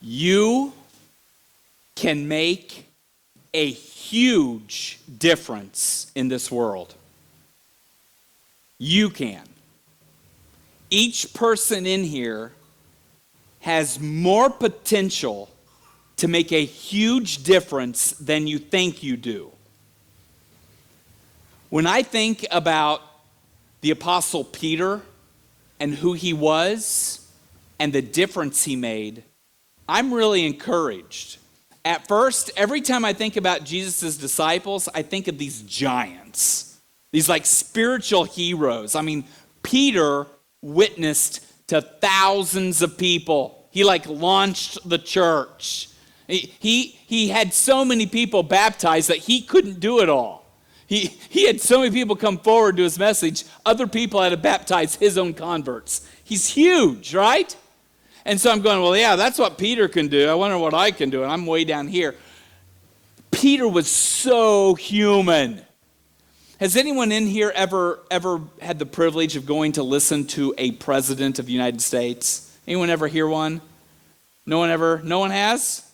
You can make a huge difference in this world. You can. Each person in here has more potential to make a huge difference than you think you do. When I think about the Apostle Peter and who he was and the difference he made, I'm really encouraged. At first, every time I think about Jesus' disciples, I think of these giants, these like spiritual heroes. I mean, Peter witnessed to thousands of people. He like launched the church. He had so many people baptized that he couldn't do it all. He had so many people come forward to his message, other people had to baptize his own converts. He's huge, right? And so I'm going, well, yeah, that's what Peter can do. I wonder what I can do, and I'm way down here. Peter was so human. Has anyone in here ever had the privilege of going to listen to a president of the United States? Anyone ever hear one? No one ever? No one has?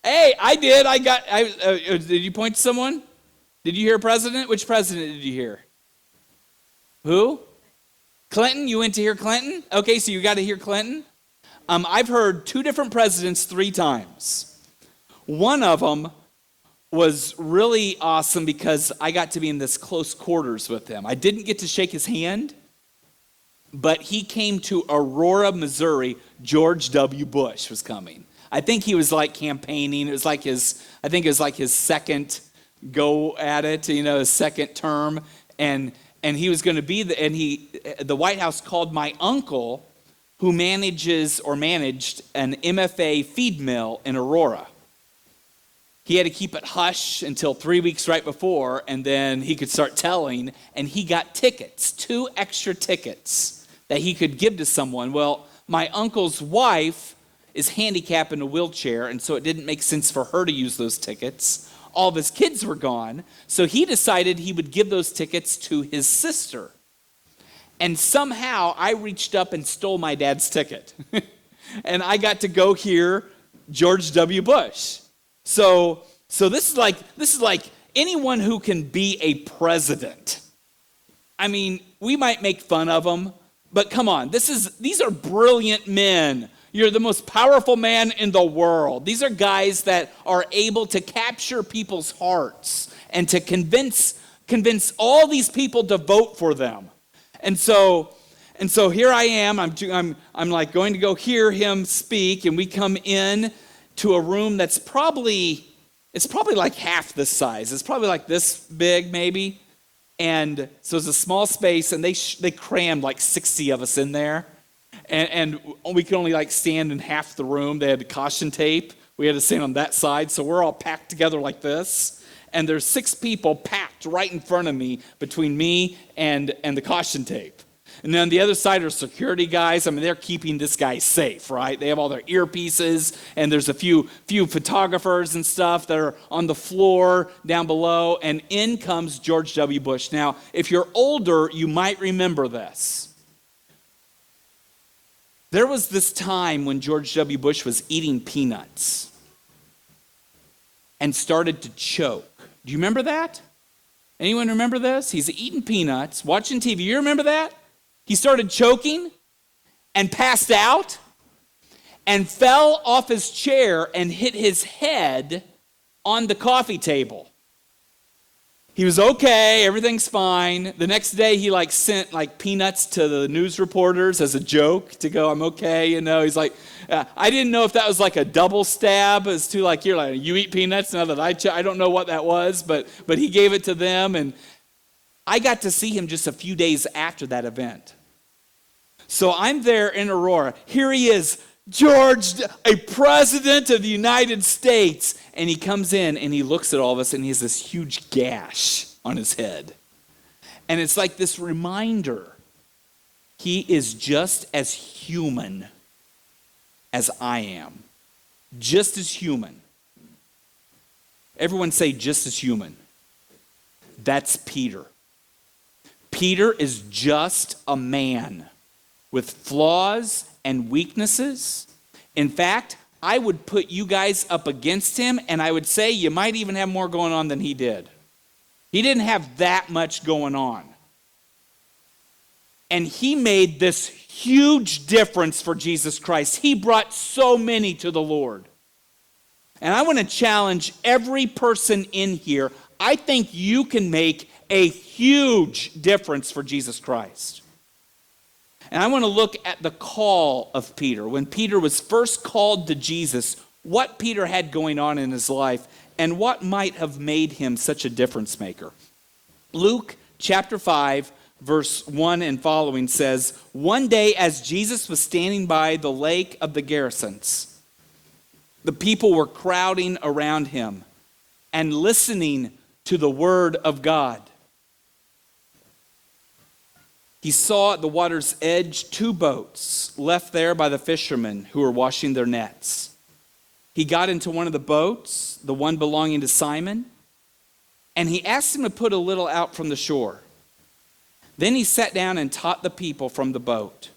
Hey, I did. Did you point to someone? Did you hear a president? Which president did you hear? Who? Clinton? You went to hear Clinton? Okay, so you got to hear Clinton. I've heard two different presidents 3 times. One of them was really awesome because I got to be in this close quarters with him. I didn't get to shake his hand, but he came to Aurora, Missouri. George W. Bush was coming. I think he was like campaigning. It was like his second go at it, his second term, and he was going to be the White House called my uncle, who managed an MFA feed mill in Aurora. He had to keep it hush until 3 weeks right before, and then he could start telling, and he got tickets, 2 extra tickets that he could give to someone. Well, my uncle's wife is handicapped in a wheelchair, and so it didn't make sense for her to use those tickets. All of his kids were gone, so he decided he would give those tickets to his sister. And somehow I reached up and stole my dad's ticket. And I got to go hear George W. Bush. So this is like anyone who can be a president. I mean, we might make fun of them, but come on, these are brilliant men. You're the most powerful man in the world. These are guys that are able to capture people's hearts and to convince all these people to vote for them. And so here I am. I'm like going to go hear him speak, and we come in to a room that's probably like half this size. It's probably like this big, maybe. And so it's a small space, and they crammed like 60 of us in there, and we could only like stand in half the room. They had caution tape. We had to stand on that side, so we're all packed together like this. And there's 6 people packed right in front of me, between me and the caution tape. And then on the other side are security guys. I mean, they're keeping this guy safe, right? They have all their earpieces, and there's a few photographers and stuff that are on the floor down below. And in comes George W. Bush. Now, if you're older, you might remember this. There was this time when George W. Bush was eating peanuts and started to choke. Do you remember that? Anyone remember this? He's eating peanuts, watching TV. You remember that? He started choking and passed out and fell off his chair and hit his head on the coffee table. He was okay, everything's fine. The next day he sent peanuts to the news reporters as a joke to go, I'm okay, He's like, I didn't know if that was like a double stab as to you eat peanuts now that I don't know what that was, but he gave it to them, and I got to see him just a few days after that event. So I'm there in Aurora. Here he is, George, a president of the United States. And he comes in and he looks at all of us, and he has this huge gash on his head. And it's like this reminder. He is just as human as I am. Just as human. Everyone say just as human. That's Peter. Peter is just a man with flaws and weaknesses. In fact, I would put you guys up against him, and I would say you might even have more going on than he did. He didn't have that much going on. And he made this huge difference for Jesus Christ. He brought so many to the Lord. And I want to challenge every person in here. I think you can make a huge difference for Jesus Christ. And I want to look at the call of Peter. When Peter was first called to Jesus, what Peter had going on in his life, and what might have made him such a difference maker. Luke chapter 5, verse 1 and following says, "One day as Jesus was standing by the lake of the Gerasenes, the people were crowding around him and listening to the word of God. He saw at the water's edge 2 boats left there by the fishermen who were washing their nets. He got into one of the boats, the one belonging to Simon, and he asked him to put a little out from the shore. Then he sat down and taught the people from the boat.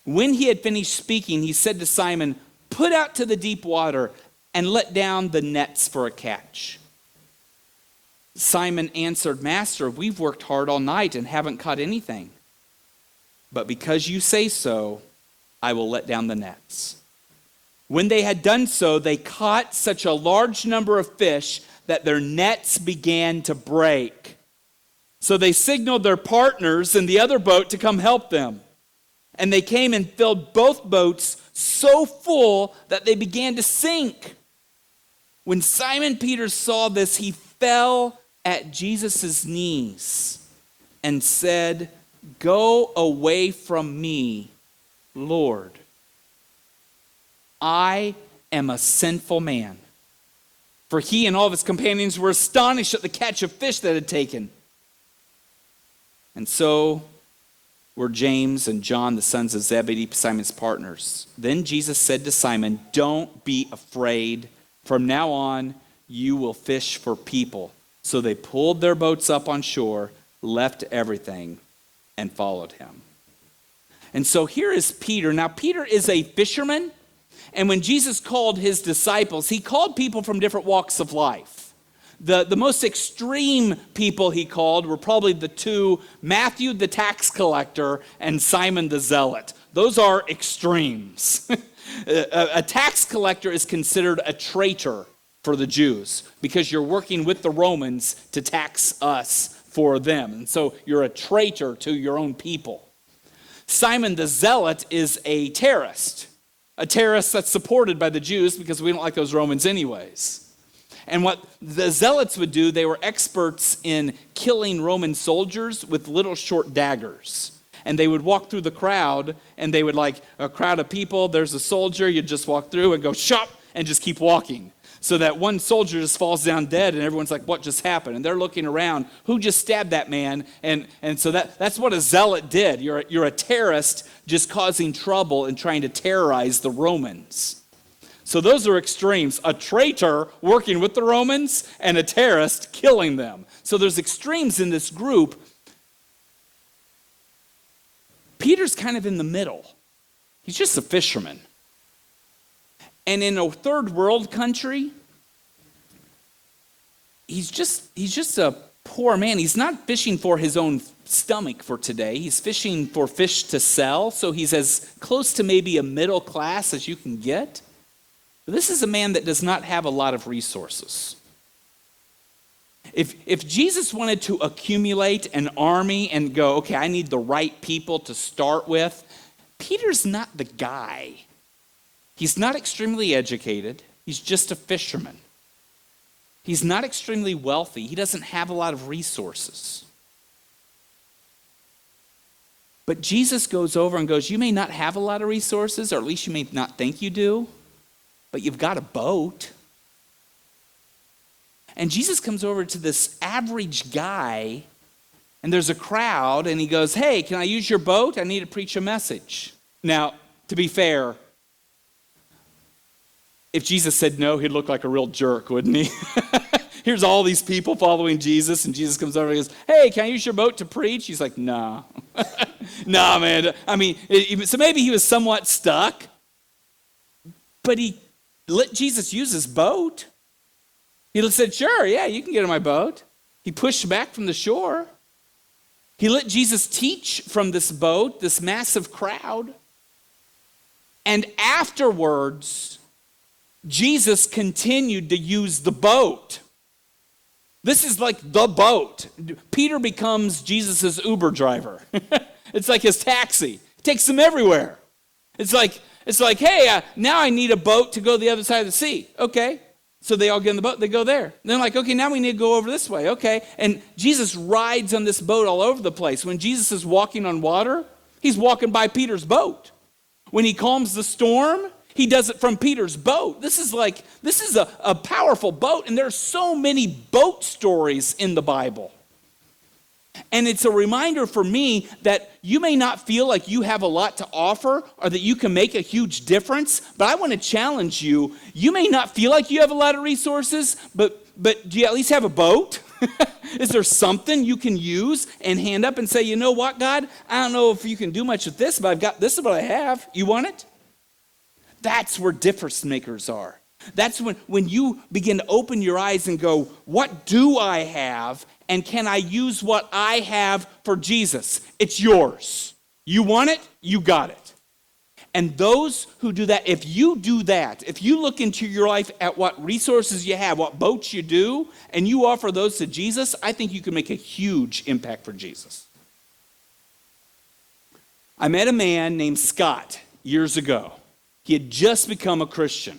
When he had finished speaking, he said to Simon, 'Put out to the deep water and let down the nets for a catch.' Simon answered, 'Master, we've worked hard all night and haven't caught anything. But because you say so, I will let down the nets.' When they had done so, they caught such a large number of fish that their nets began to break. So they signaled their partners in the other boat to come help them. And they came and filled both boats so full that they began to sink. When Simon Peter saw this, he fell at Jesus' knees and said, 'Go away from me, Lord. I am a sinful man.' For he and all of his companions were astonished at the catch of fish that had taken. And so were James and John, the sons of Zebedee, Simon's partners. Then Jesus said to Simon, 'Don't be afraid. From now on, you will fish for people.' So they pulled their boats up on shore, left everything, and followed him." And so here is Peter. Now, Peter is a fisherman. And when Jesus called his disciples, he called people from different walks of life. The most extreme people he called were probably the 2, Matthew the tax collector and Simon the zealot. Those are extremes. A tax collector is considered a traitor for the Jews because you're working with the Romans to tax us for them. And so you're a traitor to your own people. Simon the zealot is a terrorist that's supported by the Jews because we don't like those Romans anyways. And what the zealots would do, they were experts in killing Roman soldiers with little short daggers. And they would walk through the crowd, and they would like a crowd of people, there's a soldier, you'd just walk through and go, shop, and just keep walking. So that one soldier just falls down dead, and everyone's like, what just happened? And they're looking around, who just stabbed that man? And so that's what a zealot did. You're a terrorist just causing trouble and trying to terrorize the Romans. So those are extremes. A traitor working with the Romans and a terrorist killing them. So there's extremes in this group. Peter's kind of in the middle. He's just a fisherman. And in a third world country, he's just a poor man. He's not fishing for his own stomach for today. He's fishing for fish to sell. So he's as close to maybe a middle class as you can get. But this is a man that does not have a lot of resources. If Jesus wanted to accumulate an army and go, okay, I need the right people to start with, Peter's not the guy. He's not extremely educated. He's just a fisherman. He's not extremely wealthy. He doesn't have a lot of resources. But Jesus goes over and goes, you may not have a lot of resources, or at least you may not think you do, but you've got a boat. And Jesus comes over to this average guy, and there's a crowd, and he goes, hey, can I use your boat? I need to preach a message. Now, to be fair, if Jesus said no, he'd look like a real jerk, wouldn't he? Here's all these people following Jesus, and Jesus comes over and goes, hey, can I use your boat to preach? He's like, nah. Nah, man. I mean, so maybe he was somewhat stuck, but he let Jesus use his boat. He said, sure, yeah, you can get in my boat. He pushed back from the shore. He let Jesus teach from this boat, this massive crowd. And afterwards, Jesus continued to use the boat. This is like the boat. Peter becomes Jesus' Uber driver. It's like his taxi. It takes him everywhere. It's like hey, now I need a boat to go the other side of the sea. Okay. So they all get in the boat, they go there. And they're like, okay, now we need to go over this way. Okay. And Jesus rides on this boat all over the place. When Jesus is walking on water, he's walking by Peter's boat. When he calms the storm, he does it from Peter's boat. This is a powerful boat, and there are so many boat stories in the Bible. And it's a reminder for me that you may not feel like you have a lot to offer or that you can make a huge difference, but I want to challenge you. You may not feel like you have a lot of resources, but do you at least have a boat? Is there something you can use and hand up and say, you know what, God? I don't know if you can do much with this, but I've got this is what I have. You want it? That's where difference makers are. That's when you begin to open your eyes and go, what do I have? And can I use what I have for Jesus? It's yours. You want it? You got it. And those who do that, if you do that, if you look into your life at what resources you have, what boats you do, and you offer those to Jesus, I think you can make a huge impact for Jesus. I met a man named Scott years ago. He had just become a Christian.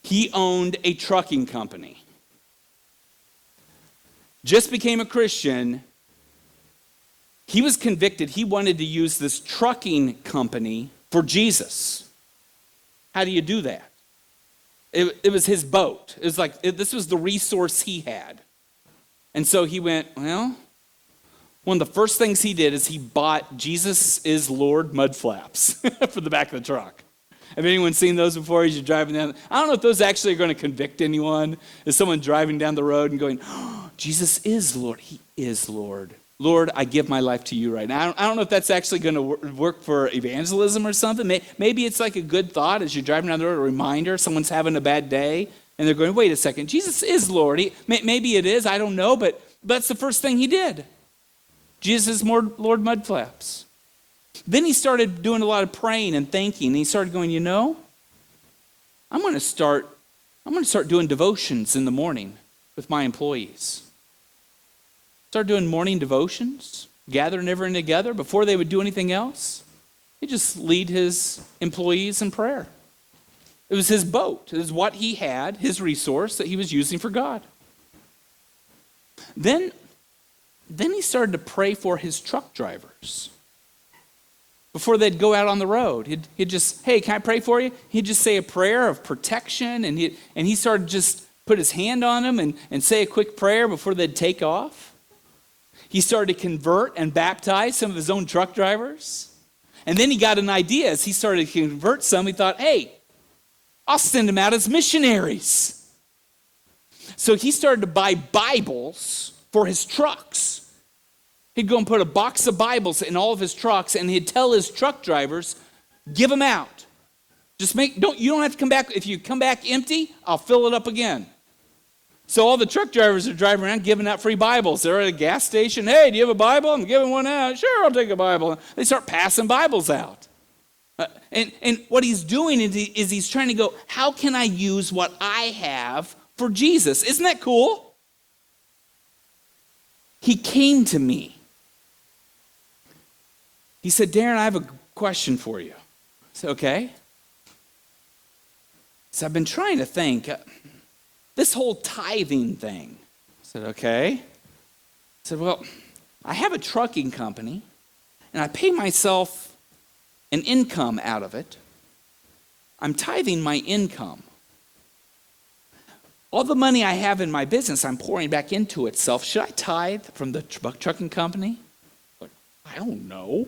He owned a trucking company. Just became a Christian. He was convicted. He wanted to use this trucking company for Jesus. How do you do that? It was his boat. It was like, this was the resource he had. And so he went, well, one of the first things he did is he bought Jesus is Lord mud flaps for the back of the truck. Have anyone seen those before as you're driving down? I don't know if those actually are going to convict anyone. Is someone driving down the road and going, oh, Jesus is Lord. He is Lord. Lord, I give my life to you right now. I don't know if that's actually going to work for evangelism or something. Maybe it's like a good thought as you're driving down the road, a reminder, someone's having a bad day, and they're going, wait a second, Jesus is Lord. Maybe it is, I don't know, but that's the first thing he did. Jesus is Lord Mudflaps. Then he started doing a lot of praying and thanking, and he started going, I'm going to start doing devotions in the morning with my employees. Start doing morning devotions, gathering everyone together before they would do anything else. He'd just lead his employees in prayer. It was his boat. It was what he had, his resource that he was using for God. Then he started to pray for his truck drivers. Before they'd go out on the road, he'd just, hey, can I pray for you? He'd just say a prayer of protection, and he started just put his hand on them and say a quick prayer before they'd take off. He started to convert and baptize some of his own truck drivers. And then he got an idea. As he started to convert some, he thought, hey, I'll send them out as missionaries. So he started to buy Bibles for his trucks. He'd go and put a box of Bibles in all of his trucks, and he'd tell his truck drivers, give them out. You don't have to come back. If you come back empty, I'll fill it up again. So all the truck drivers are driving around giving out free Bibles. They're at a gas station. Hey, do you have a Bible? I'm giving one out. Sure, I'll take a Bible. They start passing Bibles out. And what he's doing is he's trying to go, how can I use what I have for Jesus? Isn't that cool? He came to me. He said, Darren, I have a question for you. I said, okay. So I've been trying to think. This whole tithing thing. I said, okay. I said, well, I have a trucking company, and I pay myself an income out of it. I'm tithing my income. All the money I have in my business, I'm pouring back into itself. Should I tithe from the trucking company? Like, I don't know.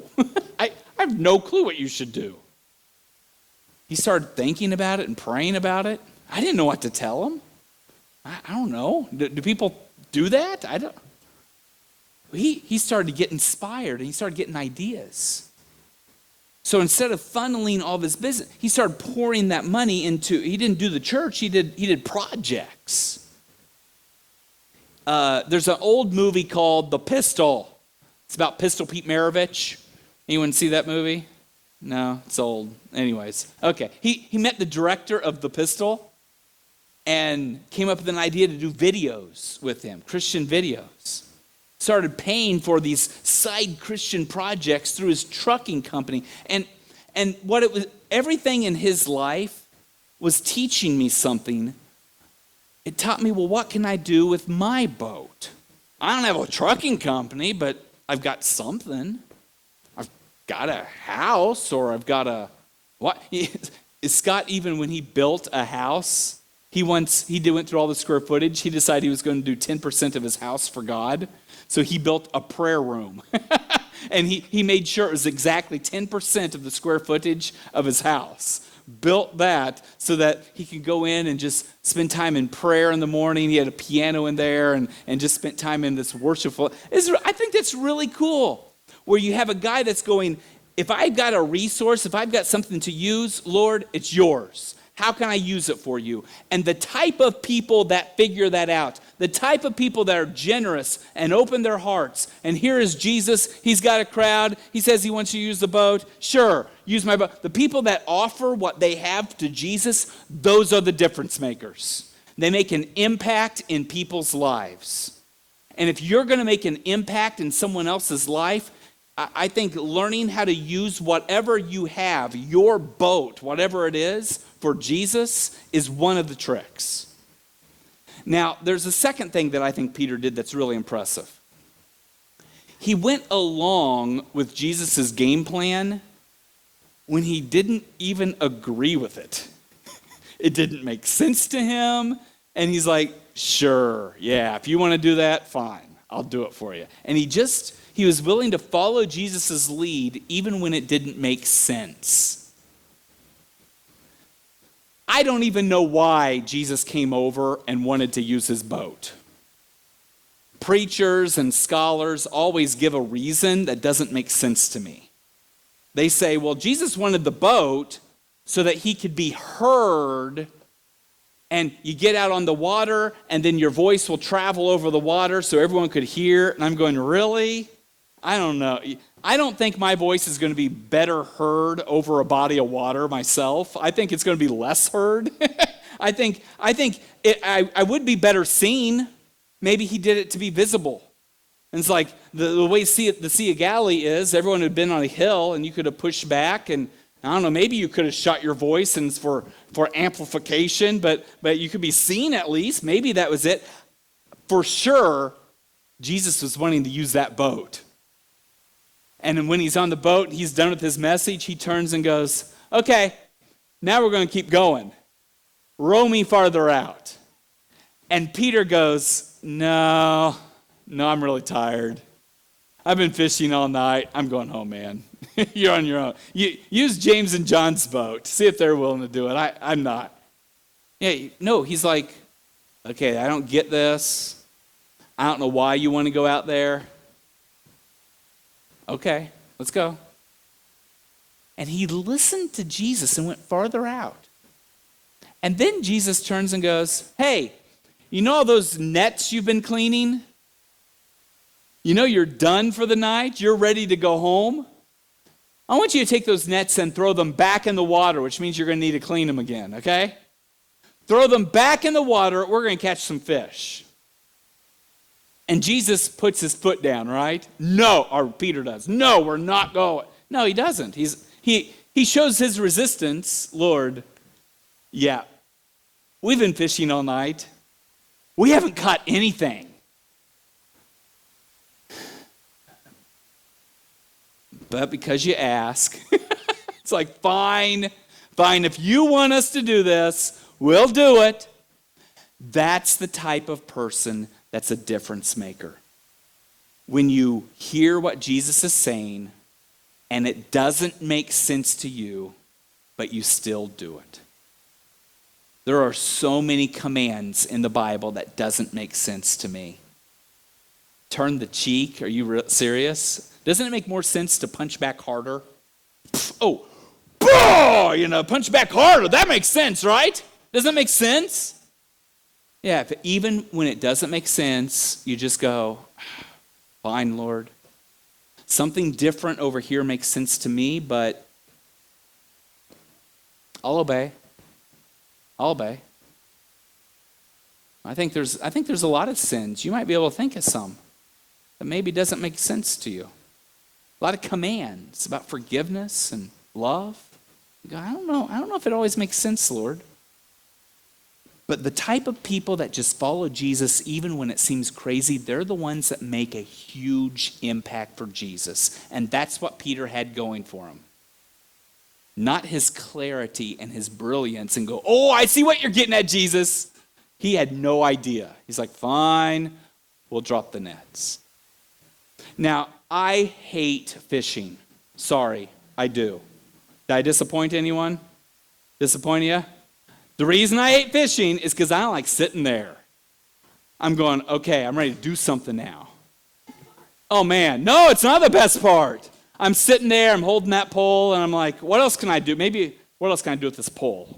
I have no clue what you should do. He started thinking about it and praying about it. I didn't know what to tell him. I don't know. Do people do that? I don't. He started to get inspired, and he started getting ideas. So instead of funneling all of his business, he started pouring that money into, he didn't do the church, he did projects. There's an old movie called The Pistol. It's about Pistol Pete Maravich. Anyone see that movie? No, it's old. Anyways, okay. He met the director of The Pistol and came up with an idea to do videos with him, Christian videos. Started paying for these side Christian projects through his trucking company. And what it was, everything in his life was teaching me something. It taught me, well, what can I do with my boat? I don't have a trucking company, but I've got something. I've got a house, or I've got a, what? Scott, even when he built a house, he went through all the square footage. He decided he was going to do 10% of his house for God. So he built a prayer room. And he made sure it was exactly 10% of the square footage of his house. Built that so that he could go in and just spend time in prayer in the morning. He had a piano in there and just spent time in this worshipful. I think that's really cool, where you have a guy that's going, if I've got a resource, if I've got something to use, Lord, it's yours. How can I use it for you? And the type of people that figure that out, the type of people that are generous and open their hearts. And here is Jesus. He's got a crowd. He says he wants you to use the boat. Sure, use my boat. The people that offer what they have to Jesus, those are the difference makers. They make an impact in people's lives. And if you're going to make an impact in someone else's life, I think learning how to use whatever you have, your boat, whatever it is, for Jesus is one of the tricks. Now, there's a second thing that I think Peter did that's really impressive. He went along with Jesus' game plan when he didn't even agree with it. It didn't make sense to him, and he's like, sure, yeah, if you want to do that, fine, I'll do it for you. And he was willing to follow Jesus' lead even when it didn't make sense. I don't even know why Jesus came over and wanted to use his boat. Preachers and scholars always give a reason that doesn't make sense to me. They say, well, Jesus wanted the boat so that he could be heard, and you get out on the water, and then your voice will travel over the water so everyone could hear. And I'm going, really? I don't know. I don't think my voice is going to be better heard over a body of water myself. I think it's going to be less heard. I think I would be better seen. Maybe he did it to be visible. And it's like the way the Sea of Galilee is, everyone had been on a hill and you could have pushed back, and I don't know, maybe you could have shut your voice and for amplification, but you could be seen at least. Maybe that was it. For sure, Jesus was wanting to use that boat. And then when he's on the boat and he's done with his message, he turns and goes, okay, now we're going to keep going. Row me farther out. And Peter goes, no, I'm really tired. I've been fishing all night. I'm going home, man. You're on your own. Use James and John's boat. See if they're willing to do it. I'm not. Yeah, no, he's like, okay, I don't get this. I don't know why you want to go out there. Okay, let's go. And he listened to Jesus and went farther out. And then Jesus turns and goes, hey, you know all those nets you've been cleaning? You know you're done for the night? You're ready to go home? I want you to take those nets and throw them back in the water, which means you're going to need to clean them again, okay? Throw them back in the water. We're going to catch some fish. And Jesus puts his foot down, right? No, or Peter does. No, we're not going. No, he doesn't. He shows his resistance. Lord, yeah, we've been fishing all night. We haven't caught anything. But because you ask, it's like, fine, if you want us to do this, we'll do it. That's the type of person that's a difference maker. When you hear what Jesus is saying and it doesn't make sense to you, but you still do it. There are so many commands in the Bible that doesn't make sense to me. Turn the cheek, are you serious? Doesn't it make more sense to punch back harder? Oh, boom, punch back harder. That makes sense, right? Doesn't that make sense? Yeah, but even when it doesn't make sense, you just go, fine, Lord. Something different over here makes sense to me, but I'll obey. I'll obey. I think there's a lot of sins. You might be able to think of some that maybe doesn't make sense to you. A lot of commands about forgiveness and love. You go, I don't know if it always makes sense, Lord. But the type of people that just follow Jesus, even when it seems crazy, they're the ones that make a huge impact for Jesus. And that's what Peter had going for him. Not his clarity and his brilliance and go, oh, I see what you're getting at, Jesus. He had no idea. He's like, fine, we'll drop the nets. Now, I hate fishing. Sorry, I do. Did I disappoint anyone? Disappoint you? The reason I hate fishing is because I don't like sitting there. I'm going, okay, I'm ready to do something now. Oh man, no, it's not the best part. I'm sitting there, I'm holding that pole, and I'm like, what else can I do? Maybe, what else can I do with this pole?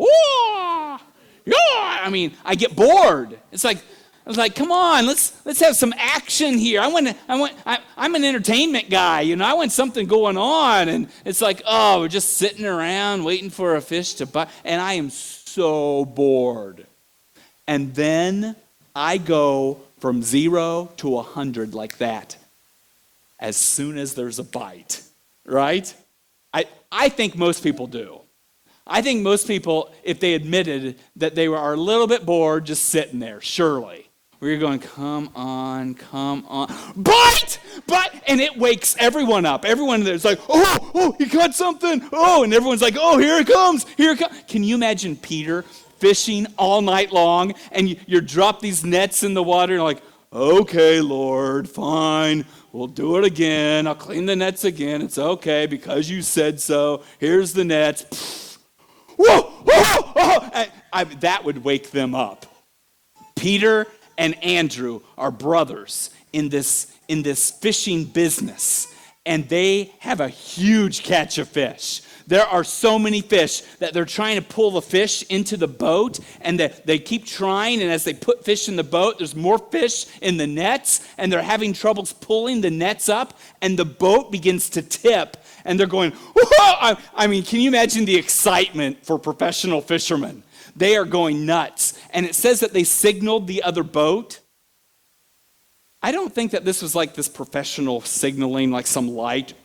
I mean, I get bored. I was like, come on, let's have some action here. I'm an entertainment guy, I want something going on. And it's like, oh, we're just sitting around waiting for a fish to bite. And I am so bored. And then I go from 0 to 100 like that as soon as there's a bite, right? I think most people do. I think most people, if they admitted that they are a little bit bored just sitting there, surely. Where you're going, come on, bite! And it wakes everyone up. Everyone there's like, oh, he caught something. Oh, and everyone's like, oh, here it comes. Can you imagine Peter fishing all night long and you drop these nets in the water and you're like, okay, Lord, fine. We'll do it again. I'll clean the nets again. It's okay because you said so. Here's the nets. Whoa! That would wake them up. Peter and Andrew are brothers in this fishing business, and they have a huge catch of fish. There are so many fish that they're trying to pull the fish into the boat, and they keep trying, and as they put fish in the boat, there's more fish in the nets, and they're having troubles pulling the nets up, and the boat begins to tip, and they're going, whoa! I mean, can you imagine the excitement for professional fishermen? They are going nuts. And it says that they signaled the other boat. I don't think that this was like this professional signaling, like some light.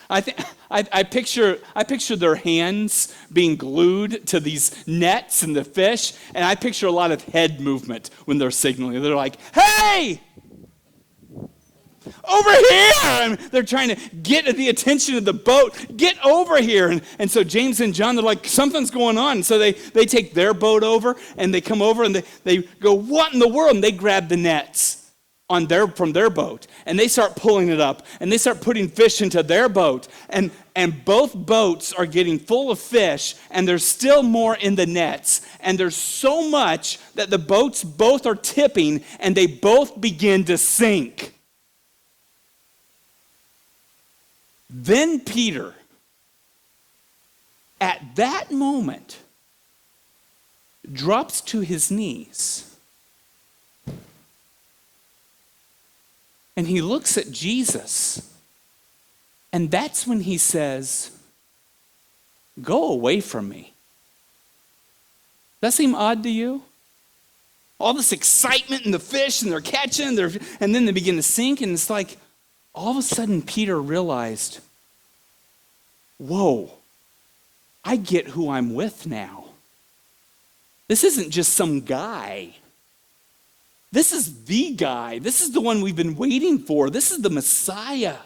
I picture their hands being glued to these nets and the fish, and I picture a lot of head movement when they're signaling. They're like, hey! Over here! And they're trying to get the attention of the boat. Get over here. And so James and John, they're like, something's going on. So they take their boat over, and they come over, and they go, what in the world? And they grab the nets from their boat, and they start pulling it up, and they start putting fish into their boat. And both boats are getting full of fish, and there's still more in the nets. And there's so much that the boats both are tipping, and they both begin to sink. Then Peter, at that moment, drops to his knees. And he looks at Jesus. And that's when he says, go away from me. Does that seem odd to you? All this excitement and the fish, and they're catching, and then they begin to sink, and it's like, all of a sudden, Peter realized, whoa, I get who I'm with now. This isn't just some guy. This is the guy. This is the one we've been waiting for. This is the Messiah.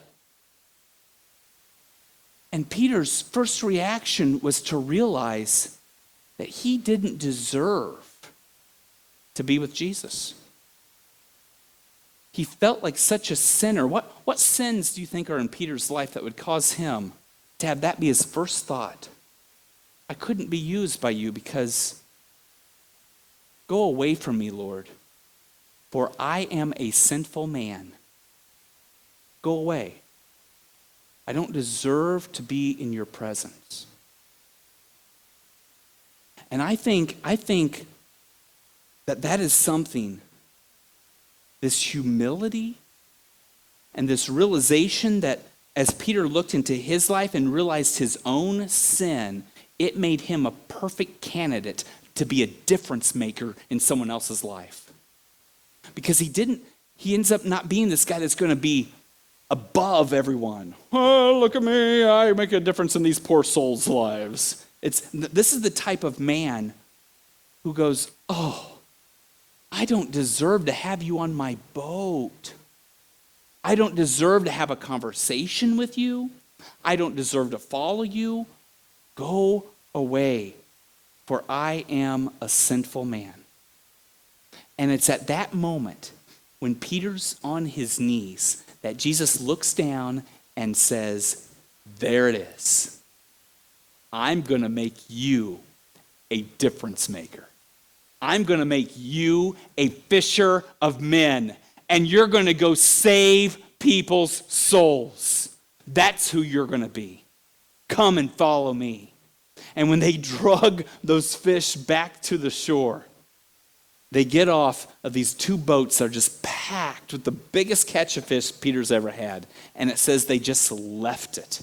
And Peter's first reaction was to realize that he didn't deserve to be with Jesus. He felt like such a sinner. What sins do you think are in Peter's life that would cause him to have that be his first thought? I couldn't be used by you because go away from me, Lord, for I am a sinful man. Go away. I don't deserve to be in your presence. And I think that is something, this humility and this realization that as Peter looked into his life and realized his own sin, it made him a perfect candidate to be a difference maker in someone else's life. Because he ends up not being this guy that's going to be above everyone. Oh, look at me, I make a difference in these poor souls' lives. This is the type of man who goes, oh, I don't deserve to have you on my boat. I don't deserve to have a conversation with you. I don't deserve to follow you. Go away, for I am a sinful man. And it's at that moment when Peter's on his knees that Jesus looks down and says, there it is. I'm going to make you a difference maker. I'm going to make you a fisher of men, and you're going to go save people's souls. That's who you're going to be. Come and follow me. And when they drug those fish back to the shore, they get off of these two boats that are just packed with the biggest catch of fish Peter's ever had. And it says they just left it.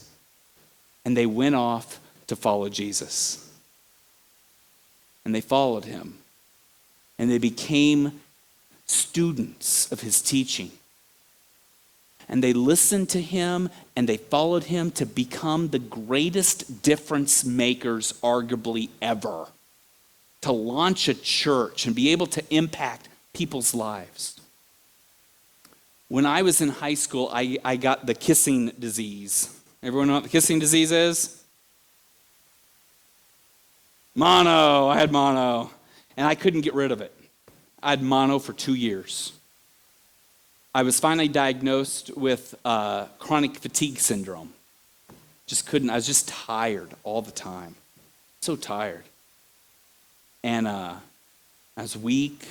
And they went off to follow Jesus. And they followed him. And they became students of his teaching. And they listened to him and they followed him to become the greatest difference makers arguably ever. To launch a church and be able to impact people's lives. When I was in high school, I got the kissing disease. Everyone know what the kissing disease is? Mono. I had mono. And I couldn't get rid of it. I had mono for 2 years. I was finally diagnosed with chronic fatigue syndrome. I was just tired all the time. So tired. And I was weak.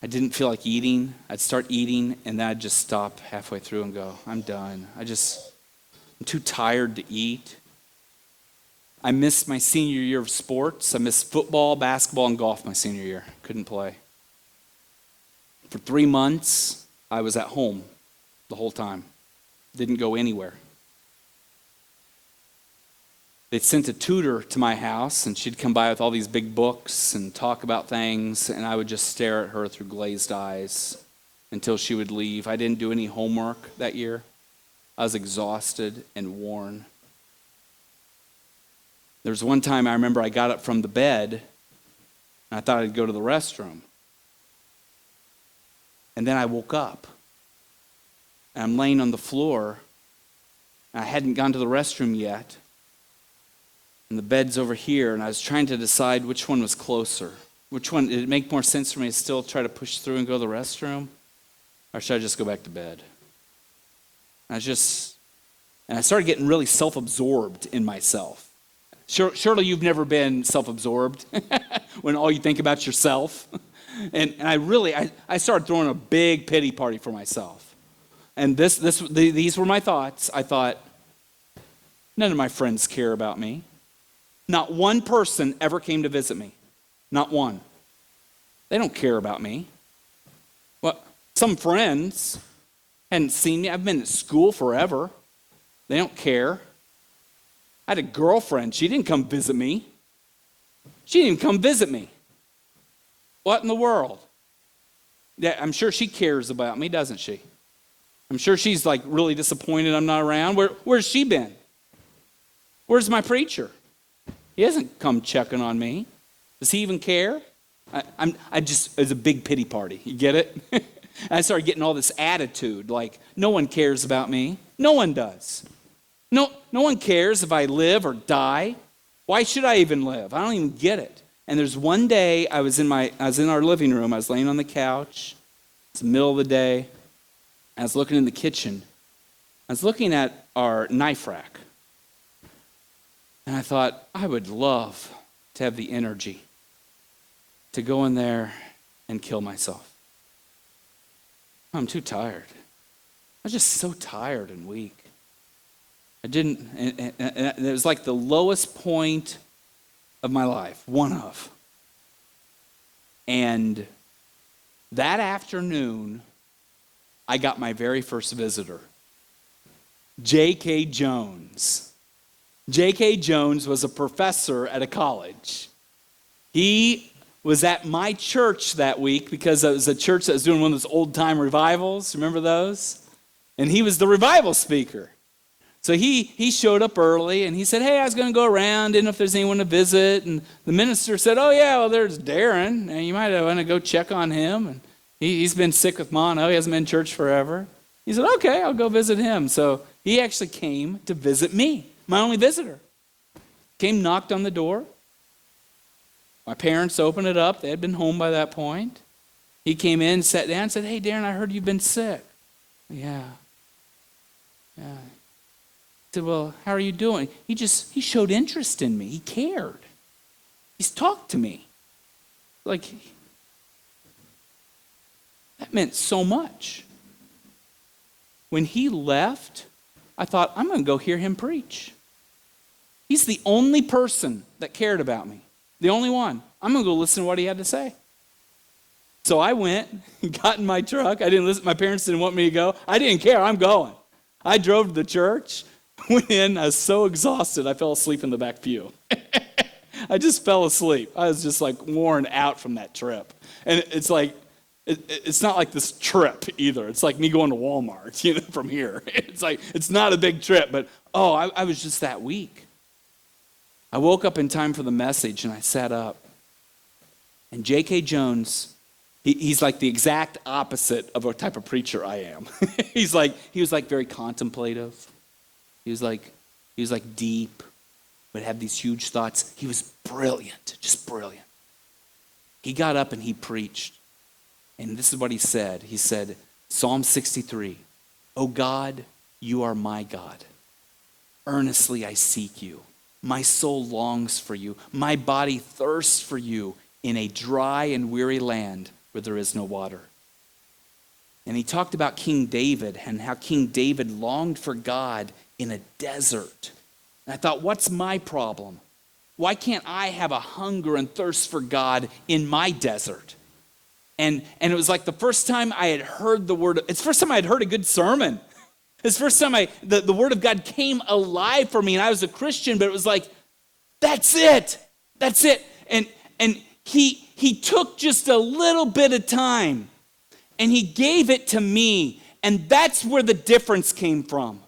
I didn't feel like eating. I'd start eating, and then I'd just stop halfway through and go, I'm done. I'm too tired to eat. I missed my senior year of sports. I missed football, basketball, and golf my senior year. Couldn't play. For 3 months, I was at home the whole time. Didn't go anywhere. They sent a tutor to my house, and she'd come by with all these big books and talk about things, and I would just stare at her through glazed eyes until she would leave. I didn't do any homework that year. I was exhausted and worn. There was one time I remember I got up from the bed, and I thought I'd go to the restroom. And then I woke up, and I'm laying on the floor, and I hadn't gone to the restroom yet. And the bed's over here, and I was trying to decide which one was closer. Which one, did it make more sense for me to still try to push through and go to the restroom? Or should I just go back to bed? And I started getting really self-absorbed in myself. Surely you've never been self-absorbed when all you think about yourself. And I started throwing a big pity party for myself. And these were my thoughts. I thought, none of my friends care about me. Not one person ever came to visit me. Not one. They don't care about me. Well, some friends hadn't seen me. I've been at school forever. They don't care. I had a girlfriend. She didn't come visit me. She didn't even come visit me. What in the world? Yeah, I'm sure she cares about me, doesn't she? I'm sure she's like really disappointed I'm not around. Where's she been? Where's my preacher? He hasn't come checking on me. Does he even care? It's a big pity party. You get it? I started getting all this attitude, like no one cares about me. No one does. No one cares if I live or die. Why should I even live? I don't even get it. And there's one day I was in our living room. I was laying on the couch. It's the middle of the day. I was looking in the kitchen. I was looking at our knife rack. And I thought, I would love to have the energy to go in there and kill myself. I'm too tired. was just so tired and weak. And it was like the lowest point of my life, one of. And that afternoon, I got my very first visitor, J.K. Jones. J.K. Jones was a professor at a college. He was at my church that week because it was a church that was doing one of those old-time revivals. Remember those? And he was the revival speaker. So he showed up early, and he said, hey, I was going to go around, didn't know if there's anyone to visit. And the minister said, oh, yeah, well, there's Darren. And you might want to go check on him. And he's been sick with mono. He hasn't been in church forever. He said, okay, I'll go visit him. So he actually came to visit me, my only visitor. Came, knocked on the door. My parents opened it up. They had been home by that point. He came in, sat down, and said, hey, Darren, I heard you've been sick. Yeah. I said, well, how are you doing? He showed interest in me. He cared. He's talked to me. Like, that meant so much. When he left, I thought, I'm going to go hear him preach. He's the only person that cared about me. The only one. I'm going to go listen to what he had to say. So I went, got in my truck. I didn't listen. My parents didn't want me to go. I didn't care. I'm going. I drove to the church. Went in, I was so exhausted, I fell asleep in the back pew. I just fell asleep. I was just like worn out from that trip. And it's like, it's not like this trip either. It's like me going to Walmart, from here. It's like, it's not a big trip, but I was just that weak. I woke up in time for the message and I sat up. And J.K. Jones, he's like the exact opposite of a type of preacher I am. He was like very contemplative. He was like deep, would have these huge thoughts. He was brilliant, just brilliant. He got up and he preached. And this is what he said. He said, Psalm 63, O God, you are my God. Earnestly I seek you. My soul longs for you. My body thirsts for you in a dry and weary land where there is no water. And he talked about King David and how King David longed for God in a desert. And I thought, what's my problem? Why can't I have a hunger and thirst for God in my desert? And it was like the first time I had heard the word, it's the first time I had heard a good sermon. It's the first time the word of God came alive for me, and I was a Christian, but it was like, that's it. That's it. And he took just a little bit of time, and he gave it to me, and that's where the difference came from.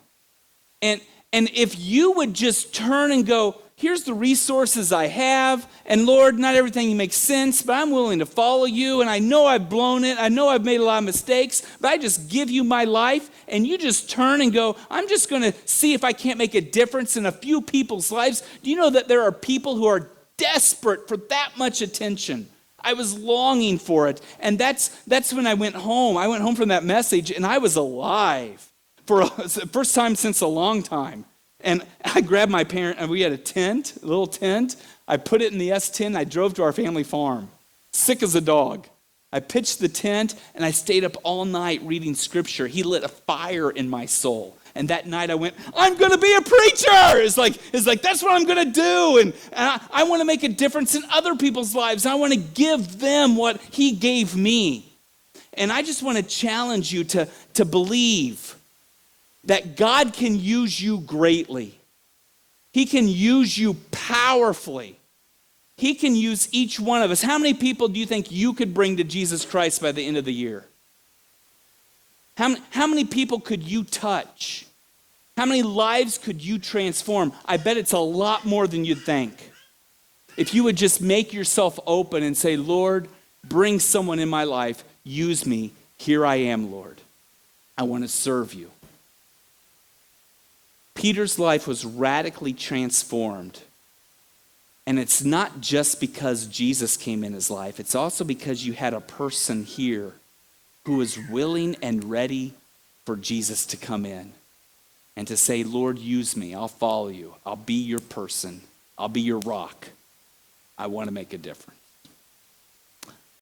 And if you would just turn and go, here's the resources I have, and Lord, not everything makes sense, but I'm willing to follow you, and I know I've blown it, I know I've made a lot of mistakes, but I just give you my life, and you just turn and go, I'm just going to see if I can't make a difference in a few people's lives. Do you know that there are people who are desperate for that much attention? I was longing for it, and that's when I went home. I went home from that message, and I was alive. For the first time since a long time. And I grabbed my parent, and we had a little tent. I put it in the S10. I drove to our family farm, sick as a dog. I pitched the tent, and I stayed up all night reading scripture. He lit a fire in my soul. And that night I went, I'm going to be a preacher. It's like that's what I'm going to do. And I want to make a difference in other people's lives. I want to give them what he gave me. And I just want to challenge you to believe that God can use you greatly. He can use you powerfully. He can use each one of us. How many people do you think you could bring to Jesus Christ by the end of the year? How many people could you touch? How many lives could you transform? I bet it's a lot more than you'd think. If you would just make yourself open and say, Lord, bring someone in my life. Use me. Here I am, Lord. I want to serve you. Peter's life was radically transformed. And it's not just because Jesus came in his life. It's also because you had a person here who was willing and ready for Jesus to come in and to say, Lord, use me. I'll follow you. I'll be your person. I'll be your rock. I want to make a difference.